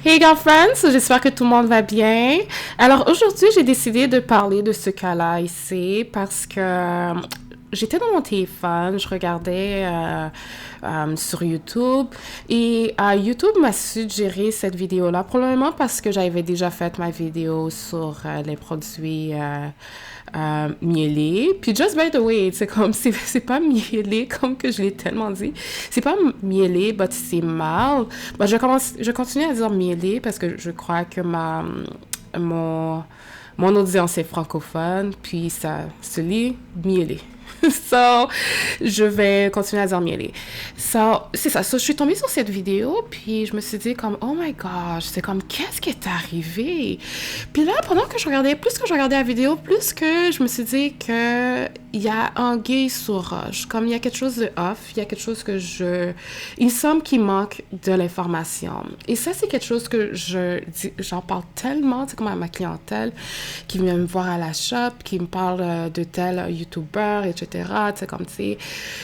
Hey girlfriends, j'espère que tout le monde va bien. Alors aujourd'hui, j'ai décidé de parler de ce cas-là ici parce que j'étais dans mon téléphone, je regardais sur YouTube et YouTube m'a suggéré cette vidéo-là, probablement parce que j'avais déjà fait ma vidéo sur les produits mielés. Puis just by the way, c'est comme c'est pas mielé comme que je l'ai tellement dit. C'est pas mielé, but c'est mal. Bon, je continue à dire mielé parce que je crois que mon mon audience est francophone, puis ça se lit mielé. So, je vais continuer à dire mielé. So, c'est ça. So, je suis tombée sur cette vidéo, puis je me suis dit comme, oh my gosh, c'est comme, qu'est-ce qui est arrivé? Puis là, pendant que je regardais, plus que je regardais la vidéo, plus que je me suis dit que il y a anguille sur roche. Comme il y a quelque chose de off, il y a quelque chose que il semble qu'il manque de l'information. Et ça, c'est quelque chose que j'en parle tellement, tu sais, comme à ma clientèle qui vient me voir à la shop, qui me parle de tel YouTuber, etc. Tu sais, comme, tu sais.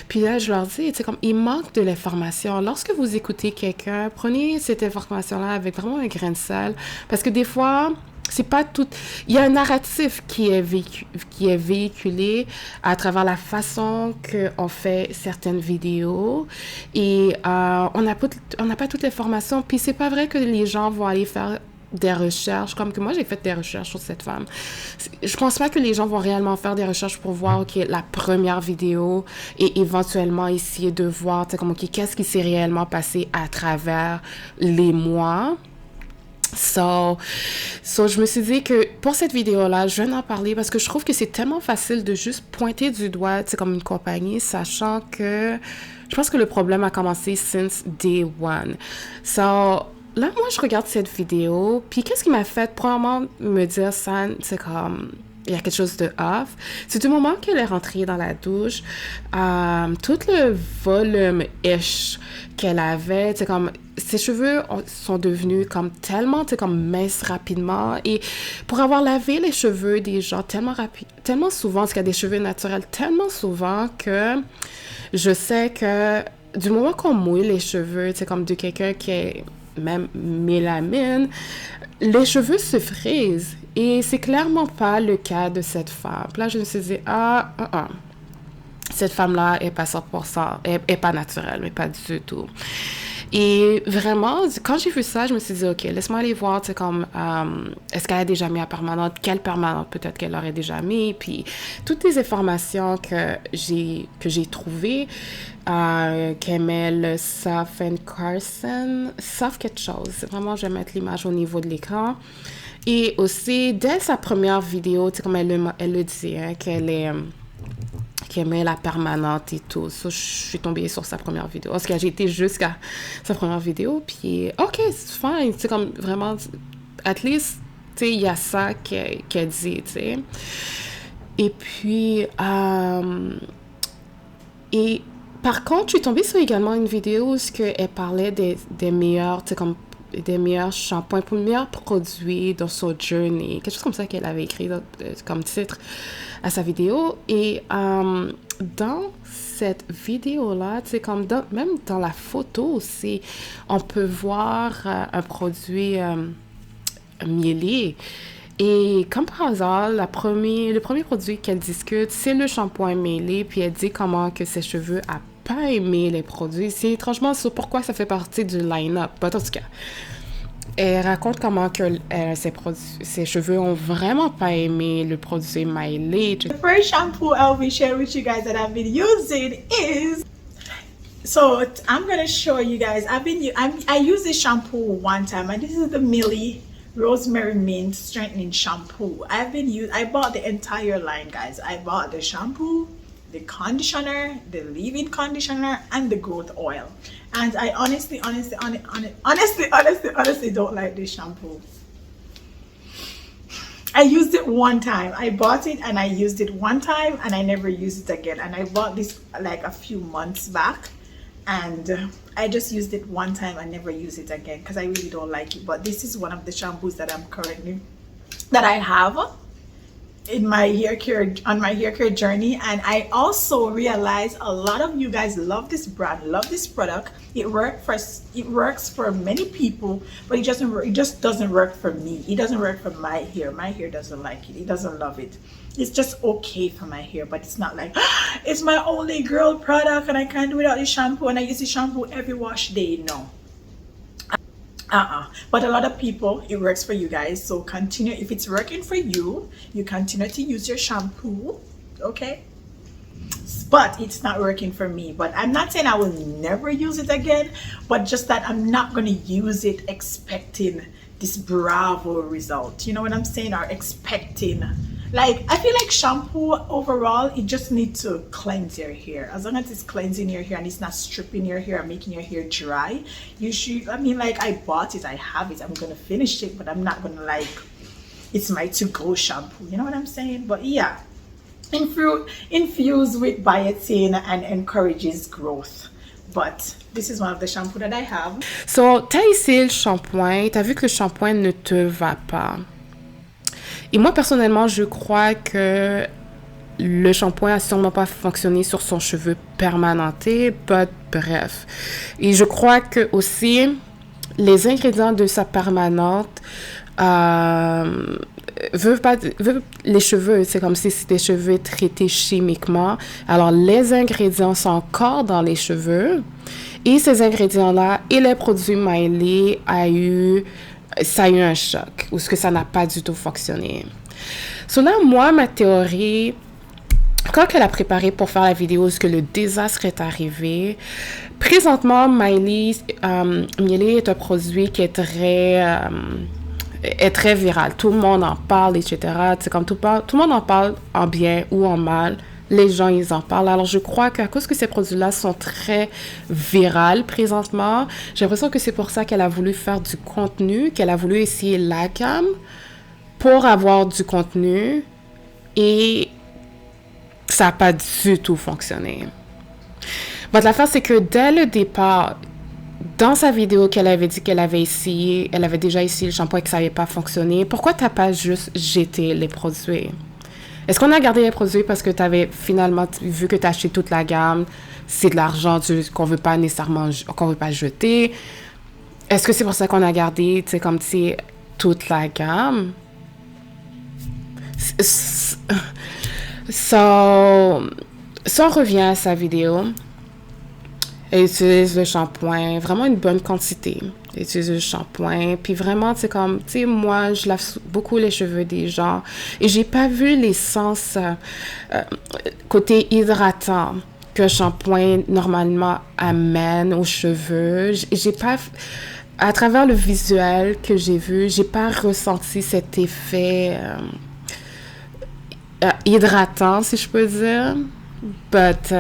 Puis là, je leur dis, tu sais, comme, il manque de l'information. Lorsque vous écoutez quelqu'un, prenez cette information-là avec vraiment un grain de sel. Parce que des fois, c'est pas tout. Il y a un narratif qui est véhiculé à travers la façon qu'on fait certaines vidéos et on n'a pas toute l'information. Puis c'est pas vrai que les gens vont aller faire des recherches, comme que moi j'ai fait des recherches sur cette femme. Je pense pas que les gens vont réellement faire des recherches pour voir, ok, la première vidéo et éventuellement essayer de voir, tu sais, comme, ok, qu'est-ce qui s'est réellement passé à travers les mois. So, je me suis dit que pour cette vidéo-là, je viens d'en parler parce que je trouve que c'est tellement facile de juste pointer du doigt, tu sais, comme une compagnie, sachant que je pense que le problème a commencé since day one. So, là, moi, je regarde cette vidéo, puis qu'est-ce qui m'a fait, probablement, me dire ça, c'est comme, il y a quelque chose de off. C'est du moment qu'elle est rentrée dans la douche, tout le volume-ish qu'elle avait, c'est comme, ses cheveux sont devenus comme tellement, tu sais, comme minces rapidement. Et pour avoir lavé les cheveux des gens tellement souvent, parce qu'il y a des cheveux naturels tellement souvent que je sais que du moment qu'on mouille les cheveux, tu sais, comme de quelqu'un qui est même mélamine, les cheveux se frisent. Et c'est clairement pas le cas de cette femme. Puis là, je me suis dit, cette femme-là est pas 100%, est pas naturelle, mais pas du tout. Et vraiment, quand j'ai vu ça, je me suis dit, OK, laisse-moi aller voir, tu sais, comme, est-ce qu'elle a déjà mis à permanente? Quelle permanente peut-être qu'elle aurait déjà mis? Puis, toutes les informations que j'ai trouvées, qu'elle met le Soft and Carson, Soft quelque chose. Vraiment, je vais mettre l'image au niveau de l'écran. Et aussi, dès sa première vidéo, tu sais, comme elle le dit, hein, qu'elle met la permanente et tout. Ça, je suis tombée sur sa première vidéo. Parce que j'ai été jusqu'à sa première vidéo, puis OK, c'est fine. Tu sais, comme vraiment, at least, tu sais, il y a ça qu'elle dit, tu sais. Et puis, et par contre, je suis tombée sur également une vidéo où elle parlait des meilleurs, tu sais, comme des meilleurs shampoings, pour les meilleurs produits dans son journey. Quelque chose comme ça qu'elle avait écrit comme titre à sa vidéo. Et dans cette vidéo-là, tu sais, comme même dans la photo aussi, on peut voir un produit mielé. Et comme par hasard, le premier produit qu'elle discute, c'est le shampoing mêlé, puis elle dit comment que ses cheveux a pas aimé les produits. C'est étrangement sur pourquoi ça fait partie du line-up. En tout cas, elle raconte comment que ses cheveux ont vraiment pas aimé le produit mêlé. The first shampoo I'll be sharing with you guys that I've been using is... So I'm gonna show you guys. I used this shampoo one time, and this is the Millie Rosemary Mint Strengthening Shampoo. I bought the entire line, guys. I bought the shampoo, the conditioner, the leave-in conditioner, and the growth oil. And I honestly don't like this shampoo. I used it one time. I bought it and I used it one time and I never used it again. And I bought this like a few months back, and I just used it one time and never used it again because I really don't like it. But this is one of the shampoos that I have, in my hair care on my hair care journey, and I also realized a lot of you guys love this brand, love this product. It works for many people, but it just doesn't work for me. It doesn't work for my hair. My hair doesn't like it. It doesn't love it. It's just okay for my hair, but it's not like it's my only girl product and I can't do without this shampoo and I use this shampoo every wash day. No. But a lot of people, it works for you guys. So continue. If it's working for you, you continue to use your shampoo. Okay. But it's not working for me. But I'm not saying I will never use it again, but just that I'm not going to use it expecting this bravo result. You know what I'm saying? Or expecting. Like, I feel like shampoo overall, it just needs to cleanse your hair. As long as it's cleansing your hair and it's not stripping your hair and making your hair dry, you should, I mean, like, I bought it, I have it, I'm going to finish it, but I'm not going to, like, it's my to-go shampoo. You know what I'm saying? But yeah, infused with biotin and encourages growth. But this is one of the shampoos that I have. So, t'as ici le shampoing, t'as vu que le shampoing ne te va pas. Et moi, personnellement, je crois que le shampoing n'a sûrement pas fonctionné sur son cheveu permanenté, bref. Et je crois que aussi, les ingrédients de sa permanente les cheveux, c'est comme si c'était des cheveux traités chimiquement. Alors, les ingrédients sont encore dans les cheveux. Et ces ingrédients-là et les produits Miley ça a eu un choc, ou ce que ça n'a pas du tout fonctionné. So là, moi, ma théorie, quand elle a préparé pour faire la vidéo, est-ce que le désastre est arrivé? Présentement, Miley est un produit qui est très viral. Tout le monde en parle, etc. C'est comme tout le monde en parle en bien ou en mal. Les gens, ils en parlent. Alors, je crois qu'à cause que ces produits-là sont très virales présentement, j'ai l'impression que c'est pour ça qu'elle a voulu faire du contenu, qu'elle a voulu essayer la gamme pour avoir du contenu et ça n'a pas du tout fonctionné. But l'affaire, c'est que dès le départ, dans sa vidéo qu'elle avait dit qu'elle avait essayé, elle avait déjà essayé le shampoing et que ça n'avait pas fonctionné, pourquoi tu n'as pas juste jeté les produits? Est-ce qu'on a gardé les produits parce que tu avais finalement vu que tu as acheté toute la gamme, c'est de l'argent qu'on veut pas nécessairement, qu'on veut pas jeter? Est-ce que c'est pour ça qu'on a gardé, tu sais, comme tu sais, toute la gamme? So, on revient à sa vidéo. Elle utilise le shampoing, vraiment une bonne quantité. Elle utilise le shampoing, puis vraiment, c'est comme, tu sais, moi, je lave beaucoup les cheveux des gens, et j'ai pas vu l'essence côté hydratant que le shampoing, normalement, amène aux cheveux. J'ai pas, à travers le visuel que j'ai vu, j'ai pas ressenti cet effet hydratant, si je peux dire. But,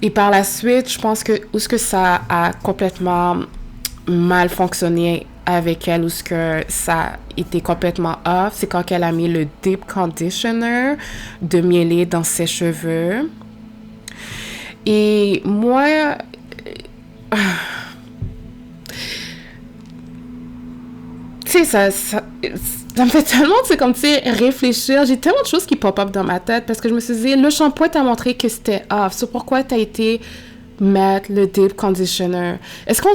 et par la suite, je pense que où ce que ça a complètement mal fonctionné avec elle, où ce que ça était complètement off, c'est quand elle a mis le Deep Conditioner de Miele dans ses cheveux. Et moi, tu sais, ça me fait tellement, c'est comme, tu sais, réfléchir. J'ai tellement de choses qui pop-up dans ma tête parce que je me suis dit, le shampoing t'a montré que c'était off. C'est pourquoi t'as été mettre le Deep Conditioner. Est-ce qu'on...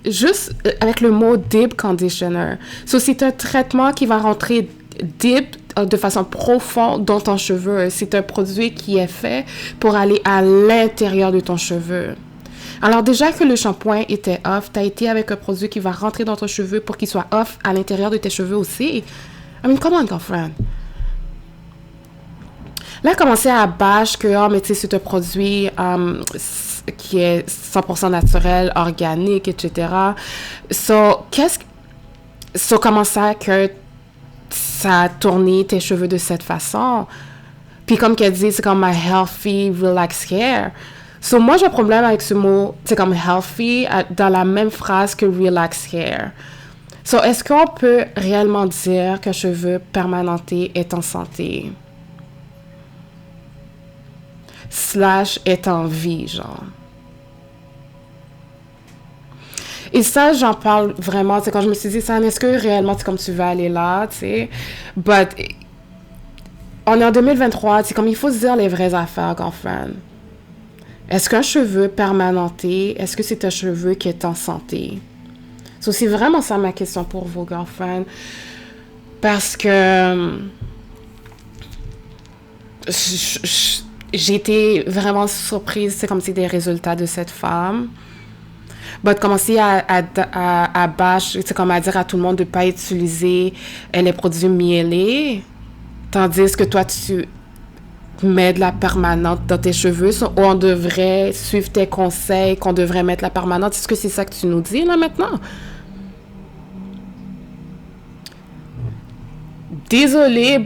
Juste avec le mot Deep Conditioner. So, c'est un traitement qui va rentrer deep, de façon profonde dans ton cheveu. C'est un produit qui est fait pour aller à l'intérieur de ton cheveu. Alors déjà que le shampoing était off, t'as été avec un produit qui va rentrer dans ton cheveu pour qu'il soit off à l'intérieur de tes cheveux aussi. I mean, come on, girlfriend. Là, elle a commencé à bâcher que, oh, mais tu sais, c'est un produit qui est 100% naturel, organique, etc. Comment ça que ça a tourné tes cheveux de cette façon? Puis comme qu'elle dit, c'est comme my healthy, relaxed hair. So, moi, j'ai un problème avec ce mot, c'est comme healthy, dans la même phrase que relaxed hair. So, est-ce qu'on peut réellement dire qu'un cheveu permanenté est en santé? / est en vie, genre. Et ça, j'en parle vraiment, c'est quand je me suis dit, ça, est-ce que réellement, c'est comme tu veux aller là, tu sais? But, on est en 2023, c'est comme il faut se dire les vraies affaires, girlfriend. Est-ce qu'un cheveu permanenté, est-ce que c'est un cheveu qui est en santé? So, c'est vraiment ça ma question pour vous, girlfriend. Parce que j'ai été vraiment surprise, c'est comme c'est des résultats de cette femme. De commencer à bâcher, c'est comme à dire à tout le monde de ne pas utiliser les produits mielés, tandis que toi, tu mets de la permanente dans tes cheveux, ou on devrait suivre tes conseils, qu'on devrait mettre la permanente. Est-ce que c'est ça que tu nous dis, là, maintenant? Désolée,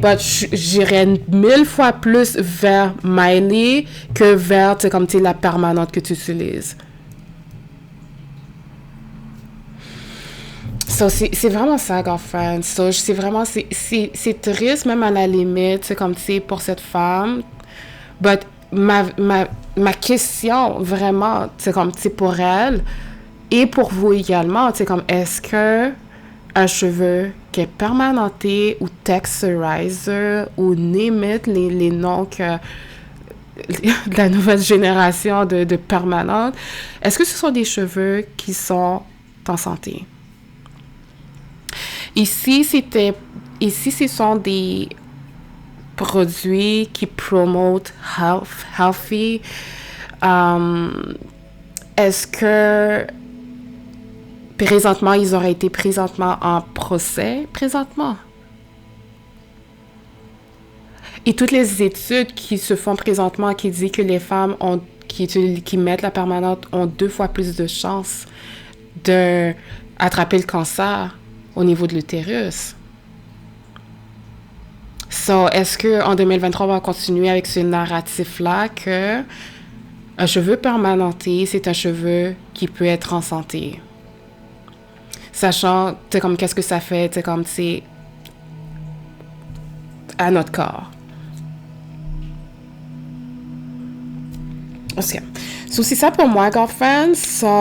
j'irais 1000 fois plus vers Miley que vers, comme la permanente que tu utilises. So, c'est vraiment ça, girlfriend. So, c'est vraiment, c'est triste, même à la limite, comme, pour cette femme. But ma question, vraiment, c'est comme, pour elle, et pour vous également, comme, est-ce que un cheveu qui est permanenté ou texturizer ou name it, les noms que de la nouvelle génération de permanentes, est-ce que ce sont des cheveux qui sont en santé? Ici, ce sont des produits qui promotent healthy. Est-ce que présentement, ils auraient été présentement en procès présentement? Et toutes les études qui se font présentement qui disent que les femmes qui mettent la permanente ont 2 fois plus de chances d'attraper le cancer au niveau de l'utérus. So, est-ce qu'en 2023, on va continuer avec ce narratif-là que un cheveu permanenté, c'est un cheveu qui peut être en santé? Sachant, comme, qu'est-ce que ça fait, comme, à notre corps. OK. So, c'est ça pour moi, girlfriend. So,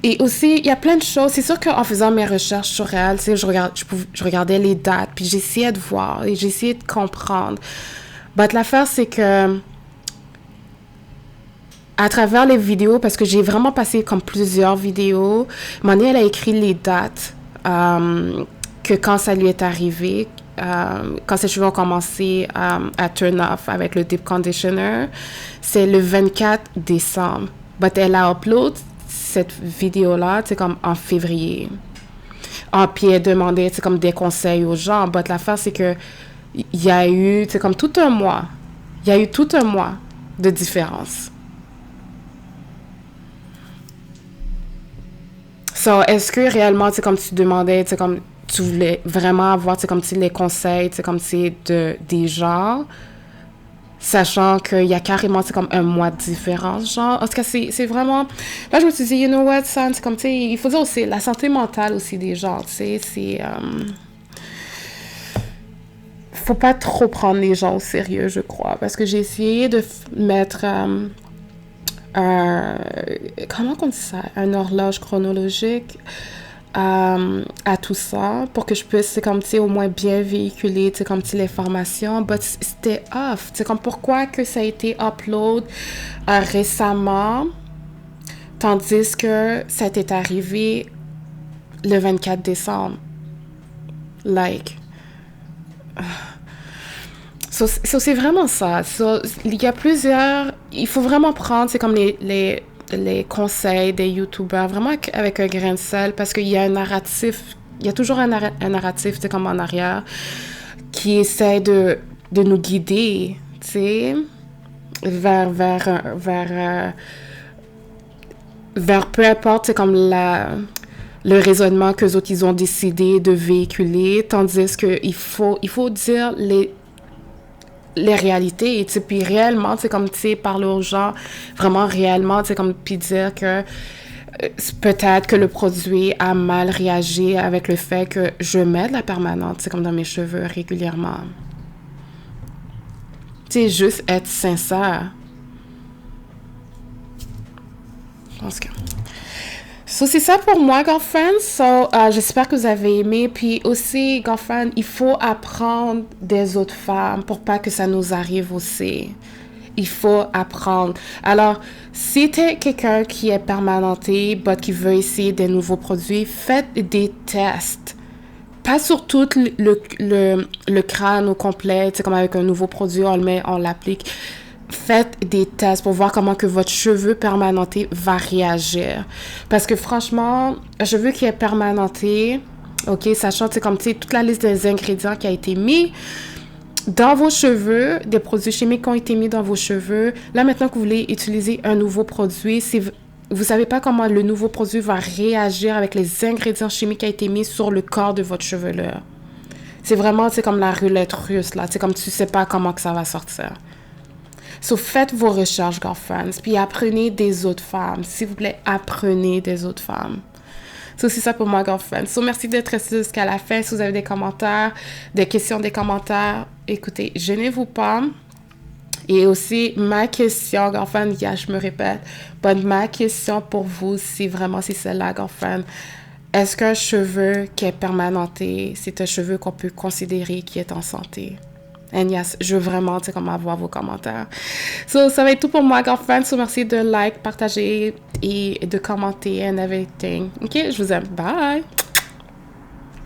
et aussi, il y a plein de choses. C'est sûr qu'en faisant mes recherches sur elle, je regardais les dates, puis j'essayais de voir et j'essayais de comprendre. Mais l'affaire, c'est que à travers les vidéos, parce que j'ai vraiment passé comme plusieurs vidéos, Moni, elle a écrit les dates que quand ça lui est arrivé, quand ses cheveux ont commencé à turn off avec le deep conditioner, c'est le 24 décembre. Mais elle a upload cette vidéo-là, comme en février. Puis elle demandait, comme des conseils aux gens. Mais l'affaire, c'est que il y a eu, comme tout un mois. Il y a eu tout un mois de différence. So, est-ce que réellement, comme tu demandais, comme tu voulais vraiment avoir, comme les conseils, comme des gens, sachant qu'il y a carrément, comme un mois de différence, genre. En tout cas, c'est vraiment... Là, je me suis dit, you know what, Sam, c'est comme, il faut dire aussi la santé mentale aussi des gens, c'est... Faut pas trop prendre les gens au sérieux, je crois, parce que j'ai essayé de mettre... comment on dit ça? Un horloge chronologique à tout ça pour que je puisse, comme, au moins bien véhiculer, comme, l'information. Mais c'était off. Comme, pourquoi que ça a été upload récemment, tandis que ça était arrivé le 24 décembre. Like... So, c'est vraiment ça. So, il y a plusieurs... Il faut vraiment prendre, comme les conseils des YouTubers, vraiment avec un grain de sel, parce qu'il y a un narratif, il y a toujours un narratif, comme en arrière, qui essaie de nous guider, vers peu importe, comme le raisonnement qu'eux autres, ils ont décidé de véhiculer, tandis qu'il faut dire les réalités, puis réellement, comme, parler aux gens, vraiment réellement, comme, puis dire que peut-être que le produit a mal réagi avec le fait que je mets de la permanente, comme dans mes cheveux régulièrement. Juste être sincère. Je pense que... So, c'est ça pour moi, girlfriend. So, j'espère que vous avez aimé. Puis aussi, girlfriend, il faut apprendre des autres femmes pour pas que ça nous arrive aussi. Il faut apprendre. Alors, si t'es quelqu'un qui est permanenté, but qui veut essayer des nouveaux produits, faites des tests. Pas sur tout le crâne au complet, tu sais, comme avec un nouveau produit, on le met, on l'applique. Faites des tests pour voir comment que votre cheveu permanenté va réagir. Parce que franchement, un cheveu qui est permanenté, ok, sachant, tu sais, comme, tu sais, toute la liste des ingrédients qui a été mis dans vos cheveux, des produits chimiques qui ont été mis dans vos cheveux. Là, maintenant que vous voulez utiliser un nouveau produit, si vous savez pas comment le nouveau produit va réagir avec les ingrédients chimiques qui ont été mis sur le corps de votre chevelure. C'est vraiment, c'est comme la roulette russe, là. C'est comme tu sais pas comment que ça va sortir. So, faites vos recherches, girlfriends, puis apprenez des autres femmes. S'il vous plaît, apprenez des autres femmes. So, c'est ça pour moi, girlfriends. So, merci d'être resté jusqu'à la fin. Si vous avez des commentaires, des questions, des commentaires, écoutez, gênez-vous pas. Et aussi, ma question, girlfriend, je me répète, but ma question pour vous, c'est celle-là, girlfriend. Est-ce qu'un cheveu qui est permanenté, c'est un cheveu qu'on peut considérer qui est en santé? And yes, je veux vraiment, tu sais, comme avoir vos commentaires. So, ça va être tout pour moi, girlfriend. So, merci de like, partager et de commenter and everything. OK? Je vous aime. Bye!